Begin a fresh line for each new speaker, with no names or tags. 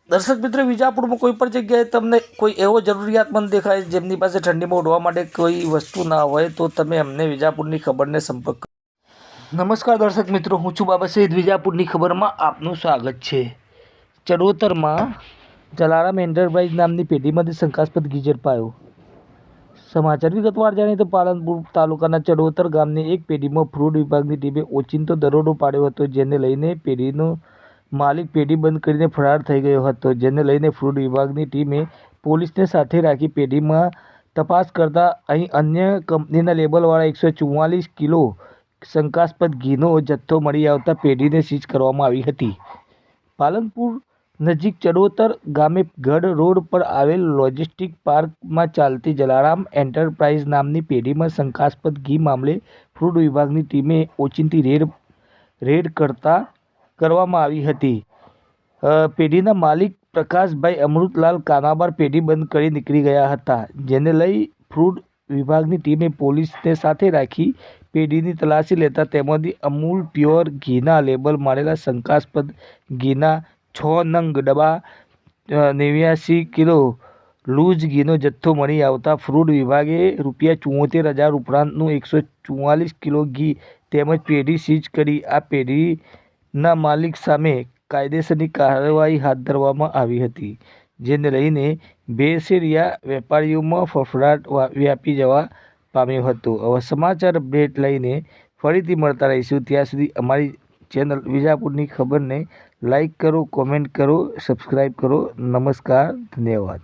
દર્શક મિત્રો, વિજાપુરમાં કોઈ પણ જગ્યાએ તમને કોઈ એવો જરૂરિયાતમંદ દેખાય જેમની પાસે ઠંડીમાં ઉડવા માટે કોઈ વસ્તુ ના હોય તો તમે અમને વિજાપુરની ખબરને સંપર્ક કરો. નમસ્કાર દર્શક મિત્રો, હું છું બાબા સઈદ. વિજાપુરની ખબરમાં આપનું સ્વાગત છે. ચડોતરમાં જલારામ એન્ટરપ્રાઇઝ નામની પેઢીમાંથી શંકાસ્પદ ગીઝર પાયો. સમાચાર વિગતવાર જાણીએ તો પાલનપુર તાલુકાના ચડોતર ગામની એક પેઢીમાં ફૂડ વિભાગની ટીમે ઓચિંતો દરોડો પાડ્યો હતો, જેને લઈને પેઢીનો માલિક પેઢી બંધ કરીને ફરાર થઈ ગયો હતો. જેને લઈને ફૂડ વિભાગની ટીમે પોલીસને સાથે રાખી પેઢીમાં તપાસ કરતા અહીં અન્ય કંપનીના લેબલવાળા 144 કિલો શંકાસ્પદ ઘીનો જથ્થો મળી આવતા પેઢીને સીઝ કરવામાં આવી હતી. પાલનપુર નજીક ચડોતર ગામે ગઢ રોડ પર આવેલ લોજિસ્ટિક પાર્કમાં ચાલતી જલારામ એન્ટરપ્રાઇઝ નામની પેઢીમાં શંકાસ્પદ ઘી મામલે ફૂડ વિભાગની ટીમે ઓચિંતી રેડ કરવામાં આવી હતી. પેઢીના માલિક પ્રકાશભાઈ અમૃતલાલ કાનાબાર પેઢી બંધ કરી નીકળી ગયા હતા, જેને લઈ ફૂડ વિભાગની ટીમે પોલીસને સાથે રાખી પેઢીની તલાશી લેતા તેમાંથી અમૂલ પ્યોર ઘીના લેબલ મારેલા શંકાસ્પદ ઘીના 6 નંગ ડબ્બા 89 કિલો લૂઝ ઘીનો જથ્થો મળી આવતા ફૂડ વિભાગે ₹74,000 ઉપરાંતનું 144 કિલો ઘી તેમજ પેઢી સીઝ કરી આ પેઢીના માલિક સામે કાયદેસરની કાર્યવાહી હાથ ધરવામાં આવી હતી. જેને લઈને ભેળસેળિયા વેપારીઓમાં ફફડાટ વ્યાપી જવા પામ્યો હતો. હવે સમાચાર અપડેટ લઈને ફરીથી મળતા રહીશું. ત્યાં સુધી અમારી ચેનલ વિજાપુરની ખબરને લાઈક કરો, કોમેન્ટ કરો, સબસ્ક્રાઈબ કરો. નમસ્કાર, ધન્યવાદ.